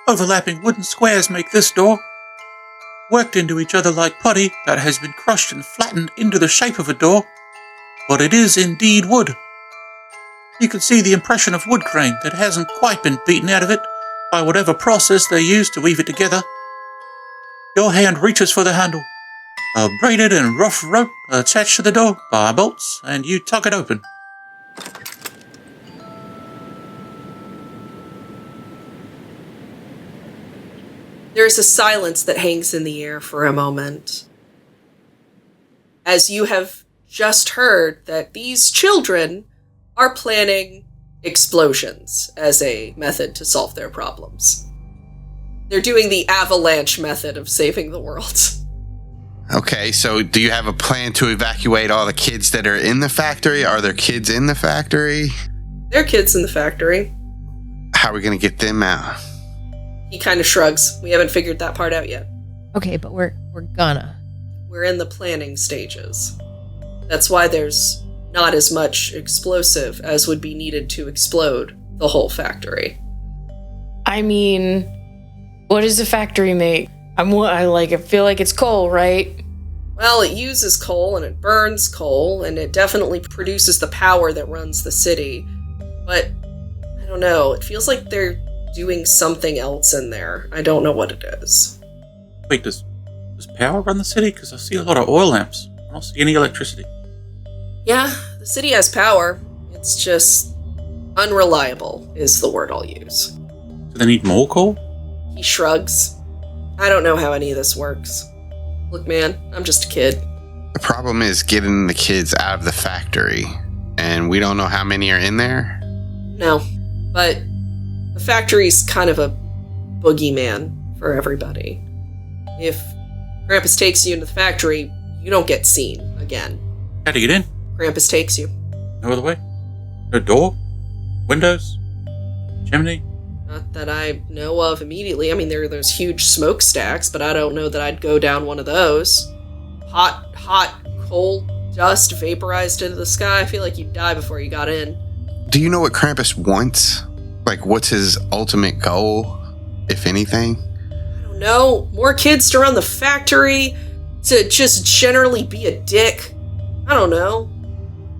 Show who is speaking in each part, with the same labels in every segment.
Speaker 1: Overlapping wooden squares make this door. Worked into each other like putty that has been crushed and flattened into the shape of a door. But it is indeed wood. You can see the impression of wood grain that hasn't quite been beaten out of it by whatever process they used to weave it together. Your hand reaches for the handle. A braided and rough rope attached to the door by bolts, and you tug it open.
Speaker 2: There's a silence that hangs in the air for a moment, as you have just heard that these children are planning explosions as a method to solve their problems. They're doing the avalanche method of saving the world.
Speaker 3: Okay, so do you have a plan to evacuate all the kids that are in the factory? Are there kids in the factory?
Speaker 2: There are kids in the factory.
Speaker 3: How are we going to get them out?
Speaker 2: He kind of shrugs. We haven't figured that part out yet.
Speaker 4: Okay, but we're gonna.
Speaker 2: We're in the planning stages. That's why there's not as much explosive as would be needed to explode the whole factory.
Speaker 5: I mean, what does the factory make? I feel like it's coal, right?
Speaker 2: Well, it uses coal and it burns coal and it definitely produces the power that runs the city. But I don't know. It feels like they're doing something else in there. I don't know what it is.
Speaker 1: Wait, does power run the city? Because I see a lot of oil lamps. I don't see any electricity.
Speaker 2: Yeah, the city has power. It's just unreliable is the word I'll use.
Speaker 1: Do they need more coal?
Speaker 2: He shrugs. I don't know how any of this works. Look, man, I'm just a kid.
Speaker 3: The problem is getting the kids out of the factory, and we don't know how many are in there.
Speaker 2: No, but the factory's kind of a boogeyman for everybody. If Krampus takes you into the factory, you don't get seen again.
Speaker 1: How do you get in?
Speaker 2: Krampus takes you.
Speaker 1: No other way? No door? Windows? Chimney?
Speaker 2: Not that I know of immediately. I mean, there are those huge smokestacks, but I don't know that I'd go down one of those. Hot, coal dust vaporized into the sky. I feel like you'd die before you got in.
Speaker 3: Do you know what Krampus wants? Like, what's his ultimate goal, if anything?
Speaker 2: I don't know. More kids to run the factory? To just generally be a dick? I don't know.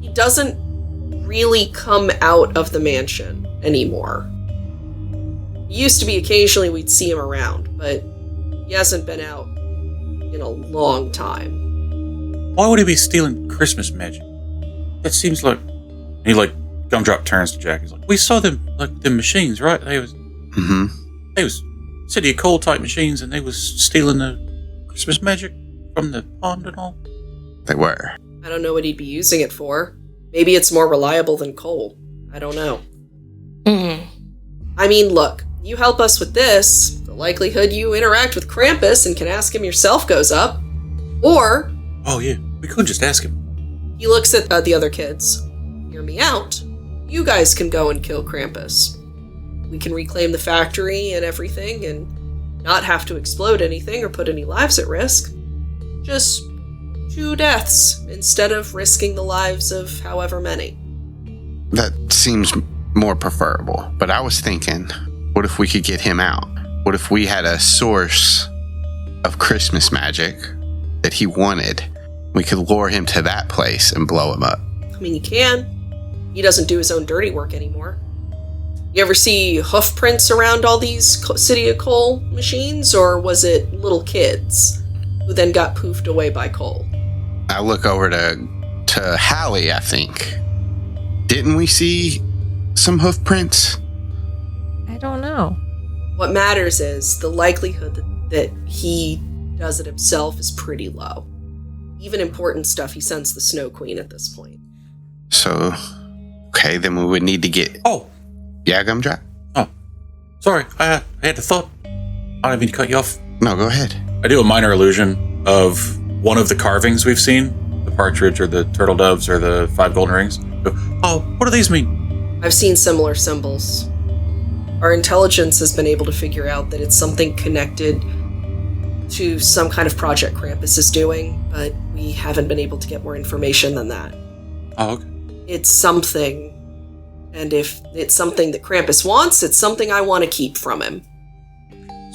Speaker 2: He doesn't really come out of the mansion anymore. It used to be occasionally we'd see him around, but he hasn't been out in a long time.
Speaker 1: Why would he be stealing Christmas magic? That seems like... G.U.M.D.R.O.P turns to Jack. He's like, we saw them, them machines, right? They was City of Coal type machines, and they was stealing the Christmas magic from the pond and all.
Speaker 3: They were.
Speaker 2: I don't know what he'd be using it for. Maybe it's more reliable than coal. I don't know. I mean, look, you help us with this, the likelihood you interact with Krampus and can ask him yourself goes up. Or...
Speaker 1: Oh yeah, we could just ask him.
Speaker 2: He looks at the other kids. Hear me out. You guys can go and kill Krampus. We can reclaim the factory and everything and not have to explode anything or put any lives at risk. Just 2 deaths instead of risking the lives of however many.
Speaker 3: That seems more preferable. But I was thinking, what if we could get him out? What if we had a source of Christmas magic that he wanted? We could lure him to that place and blow him up.
Speaker 2: I mean, you can. He doesn't do his own dirty work anymore. You ever see hoof prints around all these City of Coal machines, or was it little kids who then got poofed away by coal?
Speaker 3: I look over to Halley, I think. Didn't we see some hoof prints?
Speaker 4: I don't know.
Speaker 2: What matters is the likelihood that he does it himself is pretty low. Even important stuff, he sends the Snow Queen at this point.
Speaker 3: So, okay, then we would need to get...
Speaker 1: Oh!
Speaker 3: Yeah, G.U.M.D.R.O.P?
Speaker 1: Oh. Sorry, I had the thought. I don't mean to cut you off.
Speaker 3: No, go ahead.
Speaker 1: I do a minor illusion of one of the carvings we've seen. The partridge or the turtle doves or the 5 golden rings. Oh, what do these mean?
Speaker 2: I've seen similar symbols Our intelligence has been able to figure out that it's something connected to some kind of project Krampus is doing, but we haven't been able to get more information than that.
Speaker 1: Oh, okay.
Speaker 2: It's something, and if it's something that Krampus wants, it's something I want to keep from him.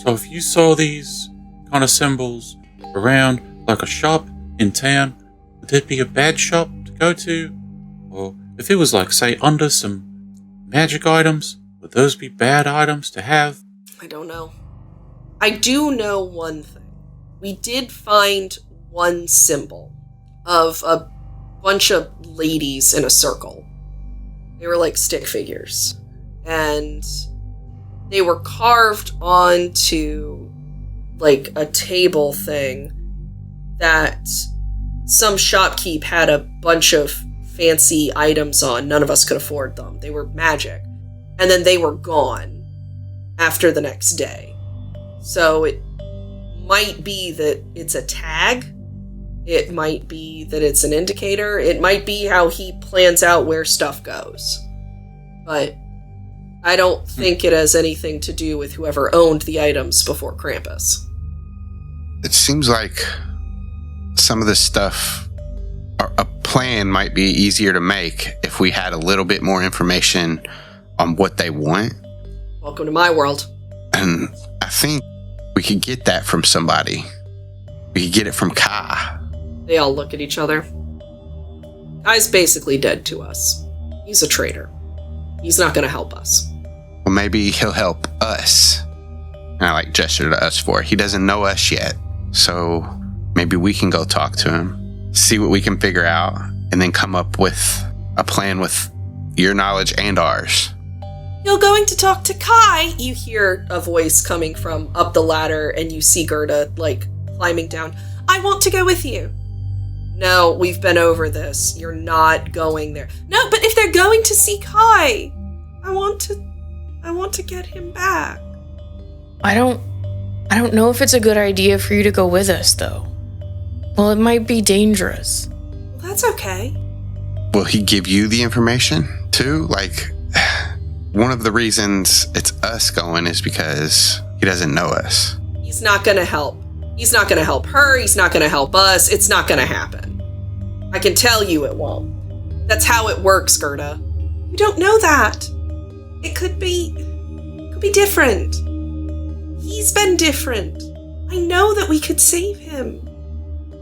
Speaker 1: So if you saw these kind of symbols around, like a shop in town, would it be a bad shop to go to? Or if it was like, say, under some magic items, would those be bad items to have?
Speaker 2: I don't know. I do know one thing. We did find one symbol of a bunch of ladies in a circle. They were like stick figures. And they were carved onto like a table thing that some shopkeep had a bunch of fancy items on. None of us could afford them. They were magic. And then they were gone after the next day. So it might be that it's a tag. It might be that it's an indicator. It might be how he plans out where stuff goes. But I don't think it has anything to do with whoever owned the items before Krampus.
Speaker 3: It seems like some of this stuff, a plan might be easier to make if we had a little bit more information on what they want.
Speaker 2: Welcome to my world.
Speaker 3: And I think we could get that from somebody. We could get it from Kai.
Speaker 2: They all look at each other. Kai's basically dead to us. He's a traitor. He's not going to help us.
Speaker 3: Well, maybe he'll help us. And I gesture to us for it. He doesn't know us yet. So maybe we can go talk to him, see what we can figure out, and then come up with a plan with your knowledge and ours.
Speaker 2: You're going to talk to Kai? You hear a voice coming from up the ladder, and you see Gerda, climbing down. I want to go with you. No, we've been over this. You're not going there. No, but if they're going to see Kai, I want to get him back.
Speaker 5: I don't know if it's a good idea for you to go with us, though. Well, it might be dangerous.
Speaker 2: Well, that's okay.
Speaker 3: Will he give you the information, too? One of the reasons it's us going is because he doesn't know us.
Speaker 2: He's not going to help. He's not going to help her. He's not going to help us. It's not going to happen. I can tell you it won't. That's how it works, Gerda. You don't know that. It could be different. He's been different. I know that we could save him.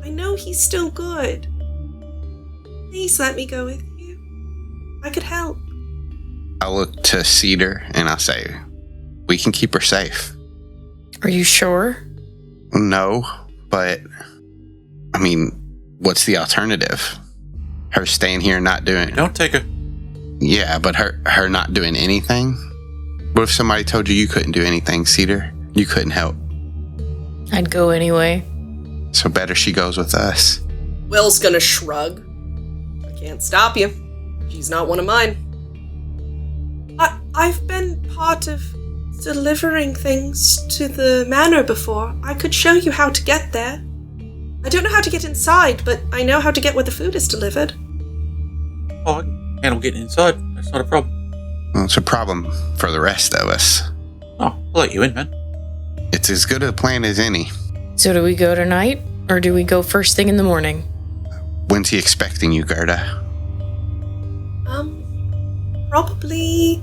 Speaker 2: I know he's still good. Please let me go with you. I could help.
Speaker 3: I'll look to Cedar and I'll say, we can keep her safe.
Speaker 5: Are you sure?
Speaker 3: No, but what's the alternative? Her staying here and not doing...
Speaker 1: Don't take her.
Speaker 3: Yeah, but her not doing anything? What if somebody told you couldn't do anything, Cedar? You couldn't help.
Speaker 5: I'd go anyway.
Speaker 3: So better she goes with us.
Speaker 2: Will's gonna shrug. I can't stop you. She's not one of mine. I've been part of delivering things to the manor before. I could show you how to get there. I don't know how to get inside, but I know how to get where the food is delivered.
Speaker 1: Oh, I can handle getting inside. That's not a problem.
Speaker 3: Well, it's a problem for the rest of us.
Speaker 1: Oh, I'll let you in, man.
Speaker 3: It's as good a plan as any.
Speaker 5: So do we go tonight, or do we go first thing in the morning?
Speaker 3: When's he expecting you, Gerda?
Speaker 2: Probably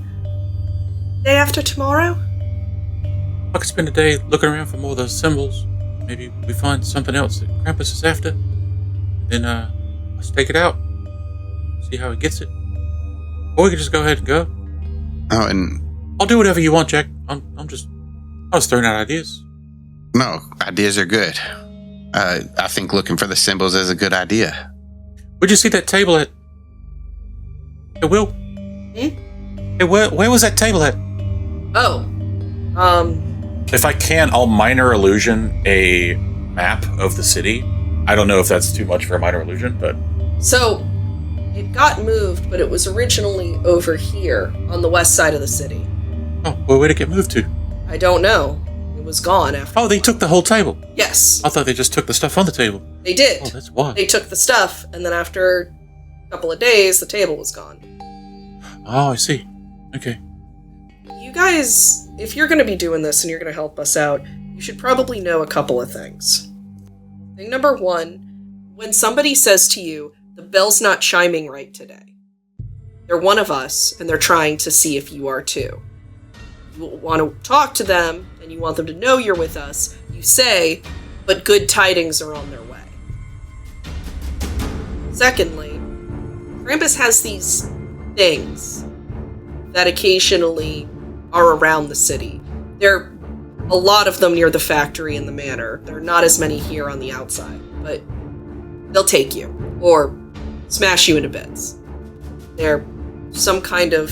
Speaker 2: day after tomorrow.
Speaker 1: I could spend a day looking around for more of those symbols. Maybe we find something else that Krampus is after. Then, I'll stake it out. See how he gets it. Or we could just go ahead and go.
Speaker 3: Oh, and...
Speaker 1: I'll do whatever you want, Jack. I was throwing out ideas.
Speaker 3: No, ideas are good. I think looking for the symbols is a good idea.
Speaker 1: Where'd you see that table at? Hey, Will?
Speaker 2: Hmm?
Speaker 1: Hey, where was that table at?
Speaker 2: Oh.
Speaker 6: If I can, I'll minor illusion a map of the city. I don't know if that's too much for a minor illusion, but...
Speaker 2: So, it got moved, but it was originally over here, on the west side of the city.
Speaker 1: Oh, well, where'd it get moved to?
Speaker 2: I don't know. It was gone after.
Speaker 1: Oh, they took the whole table.
Speaker 2: Yes,
Speaker 1: I thought they just took the stuff on the table.
Speaker 2: they did.
Speaker 1: Oh, that's why.
Speaker 2: They took the stuff, and then after a couple of days, the table was gone.
Speaker 1: Oh, I see. Okay.
Speaker 2: You guys if you're going to be doing this and you're going to help us out, you should probably know a couple of things. Thing number one, when somebody says to you, the bell's not chiming right today, they're one of us, and they're trying to see if you are too. You want to talk to them, and you want them to know you're with us. You say, but good tidings are on their way. Secondly, Krampus has these things that occasionally are around the city. There are a lot of them near the factory and the manor. There are not as many here on the outside, but they'll take you, or smash you into bits. They're some kind of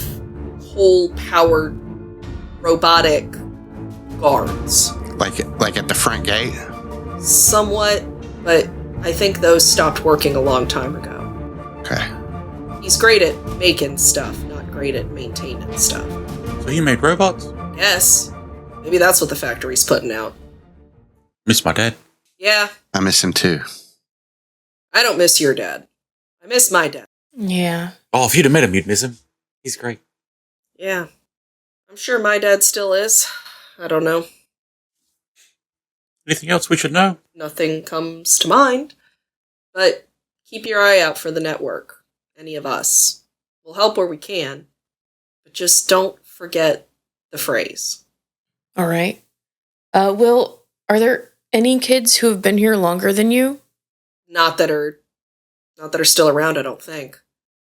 Speaker 2: coal-powered robotic guards.
Speaker 3: Like at the front gate?
Speaker 2: Somewhat, but I think those stopped working a long time ago.
Speaker 3: Okay.
Speaker 2: He's great at making stuff, not great at maintaining stuff.
Speaker 1: So you made robots?
Speaker 2: Yes. Maybe that's what the factory's putting out.
Speaker 1: Miss my dad.
Speaker 2: Yeah,
Speaker 3: I miss him too.
Speaker 2: I don't miss your dad. I miss my dad.
Speaker 5: Yeah.
Speaker 6: Oh, if you'd have met him, you'd miss him. He's great.
Speaker 2: Yeah. I'm sure my dad still is. I don't know.
Speaker 1: Anything else we should know?
Speaker 2: Nothing comes to mind. But keep your eye out for the network. Any of us. We'll help where we can. But just don't forget the phrase.
Speaker 5: All right. Will, are there any kids who have been here longer than you?
Speaker 2: Not that are still around, I don't think.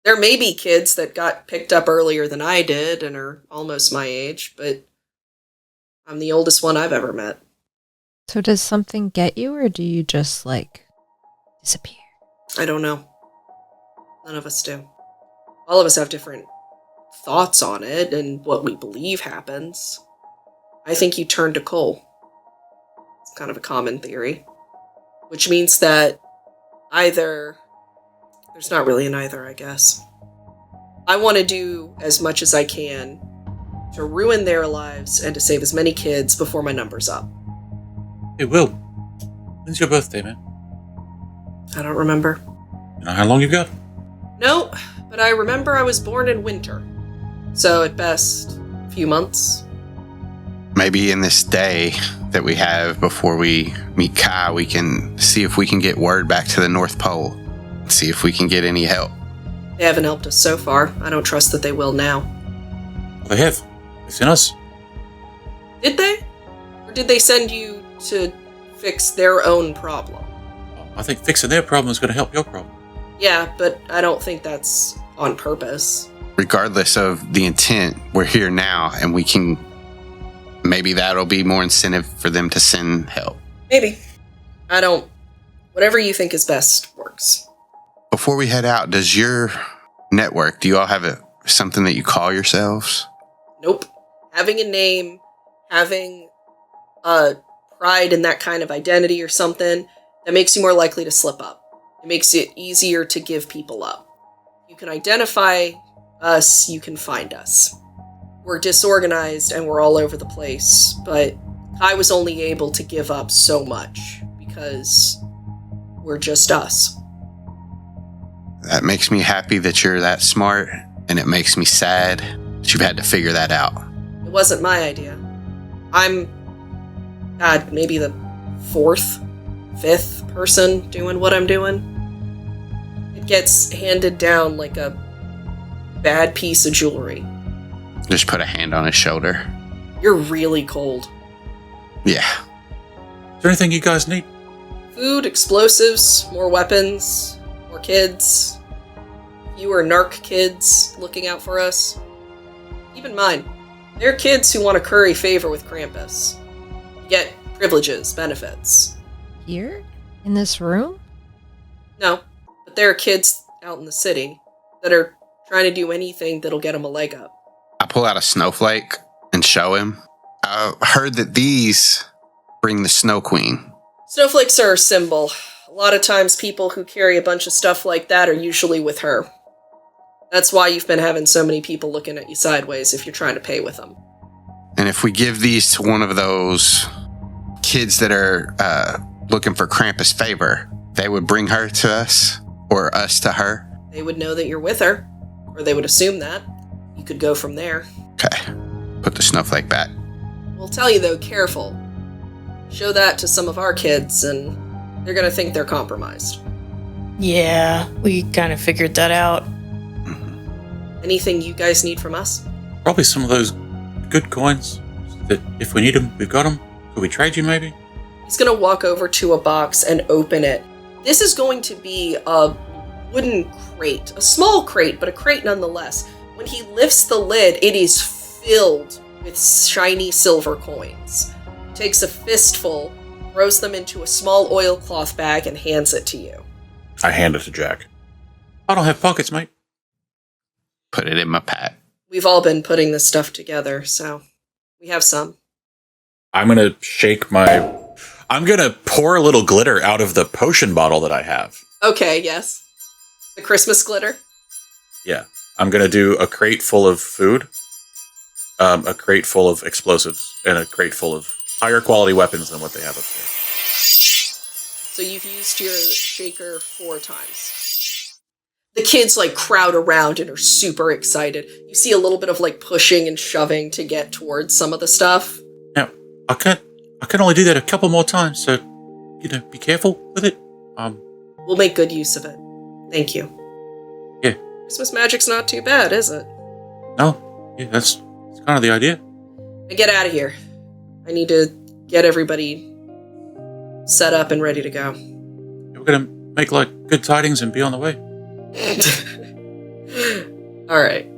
Speaker 2: There may be kids that got picked up earlier than I did and are almost my age, but I'm the oldest one I've ever met.
Speaker 4: So does something get you, or do you just, disappear?
Speaker 2: I don't know. None of us do. All of us have different thoughts on it and what we believe happens. I think you turn to coal. It's kind of a common theory. Which means that either... There's not really an either, I guess. I want to do as much as I can to ruin their lives and to save as many kids before my number's up.
Speaker 1: Hey, Will. When's your birthday, man?
Speaker 2: I don't remember.
Speaker 1: You know how long you've got?
Speaker 2: No, but I remember I was born in winter. So at best, a few months.
Speaker 3: Maybe in this day that we have before we meet Kai, we can see if we can get word back to the North Pole. See if we can get any help.
Speaker 2: They haven't helped us so far. I don't trust that they will now.
Speaker 1: They have. They sent us.
Speaker 2: Did they? Or did they send you to fix their own problem?
Speaker 1: I think fixing their problem is going to help your problem.
Speaker 2: Yeah, but I don't think that's on purpose.
Speaker 3: Regardless of the intent, we're here now, and we can... Maybe that'll be more incentive for them to send help.
Speaker 2: Maybe. I don't... Whatever you think is best works.
Speaker 3: Before we head out, does your network, do you all have something that you call yourselves?
Speaker 2: Nope. Having a name, having a pride in that kind of identity or something, that makes you more likely to slip up. It makes it easier to give people up. You can identify us, you can find us. We're disorganized and we're all over the place, but I was only able to give up so much because we're just us.
Speaker 3: That makes me happy that you're that smart, and it makes me sad that you've had to figure that out.
Speaker 2: It wasn't my idea. I'm, maybe the 4th, 5th person doing what I'm doing. It gets handed down like a bad piece of jewelry.
Speaker 3: Just put a hand on his shoulder.
Speaker 2: You're really cold.
Speaker 3: Yeah.
Speaker 1: Is there anything you guys need?
Speaker 2: Food, explosives, more weapons, more kids. Fewer narc kids looking out for us. Keep in mind, there are kids who want to curry favor with Krampus. You get privileges, benefits.
Speaker 4: Here? In this room?
Speaker 2: No, but there are kids out in the city that are trying to do anything that'll get them a leg up.
Speaker 3: I pull out a snowflake and show him. I heard that these bring the Snow Queen.
Speaker 2: Snowflakes are a symbol. A lot of times people who carry a bunch of stuff like that are usually with her. That's why you've been having so many people looking at you sideways if you're trying to pay with them.
Speaker 3: And if we give these to one of those kids that are looking for Krampus' favor, they would bring her to us, or us to her?
Speaker 2: They would know that you're with her, or they would assume that. You could go from there.
Speaker 3: Okay. Put the snowflake back.
Speaker 2: We'll tell you though, careful. Show that to some of our kids and they're gonna think they're compromised.
Speaker 5: Yeah, we kind of figured that out.
Speaker 2: Anything you guys need from us?
Speaker 1: Probably some of those good coins that if we need them, we've got them. Could we trade you maybe?
Speaker 2: He's gonna walk over to a box and open it. This is going to be a wooden crate. A small crate, but a crate nonetheless. When he lifts the lid, it is filled with shiny silver coins. He takes a fistful, throws them into a small oilcloth bag, and hands it to you.
Speaker 6: I hand it to Jack.
Speaker 1: I don't have pockets, mate.
Speaker 3: Put it in my pack.
Speaker 2: We've all been putting this stuff together, so we have some.
Speaker 6: I'm going to pour a little glitter out of the potion bottle that I have.
Speaker 2: Okay, yes. The Christmas glitter?
Speaker 6: Yeah. I'm going to do a crate full of food, a crate full of explosives, and a crate full of higher quality weapons than what they have upstairs.
Speaker 2: So you've used your shaker 4 times. The kids crowd around and are super excited. You see a little bit of pushing and shoving to get towards some of the stuff.
Speaker 1: Now, I can only do that a couple more times, so, be careful with it.
Speaker 2: We'll make good use of it. Thank you.
Speaker 1: Yeah.
Speaker 2: Christmas magic's not too bad, is it?
Speaker 1: No. Yeah, that's kind of the idea.
Speaker 2: Now get out of here. I need to get everybody set up and ready to go.
Speaker 1: We're gonna make good tidings and be on the way.
Speaker 2: Alright.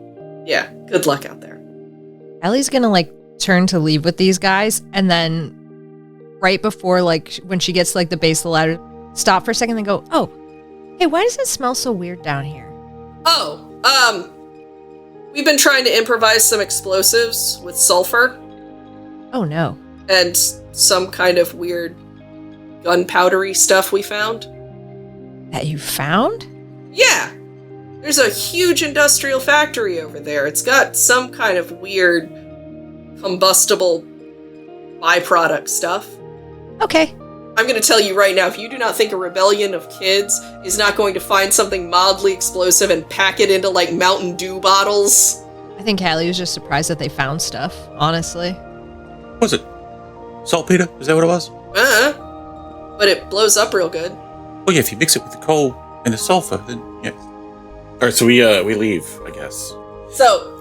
Speaker 2: Yeah, good luck out there.
Speaker 4: Ellie's gonna turn to leave with these guys, and then right before when she gets to the base of the ladder, stop for a second and go, oh, hey, why does it smell so weird down here?
Speaker 2: Oh, we've been trying to improvise some explosives with sulfur.
Speaker 4: Oh no.
Speaker 2: And some kind of weird gunpowdery stuff we found.
Speaker 4: That you found?
Speaker 2: Yeah. There's a huge industrial factory over there. It's got some kind of weird combustible byproduct stuff.
Speaker 4: Okay.
Speaker 2: I'm going to tell you right now, if you do not think a rebellion of kids is not going to find something mildly explosive and pack it into Mountain Dew bottles.
Speaker 4: I think Halley was just surprised that they found stuff, honestly.
Speaker 1: What was it? Saltpeter? Is that what it was?
Speaker 2: But it blows up real good.
Speaker 1: Oh yeah, if you mix it with the coal and the sulfur, then yeah.
Speaker 6: All right, so we leave, I guess.
Speaker 2: So,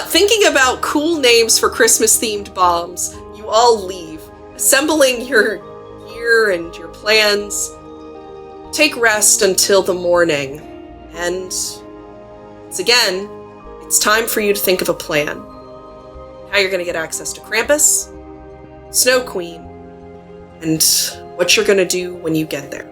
Speaker 2: thinking about cool names for Christmas-themed bombs, you all leave, assembling your gear and your plans. Take rest until the morning, and once again, it's time for you to think of a plan. How you're going to get access to Krampus, Snow Queen, and what you're going to do when you get there.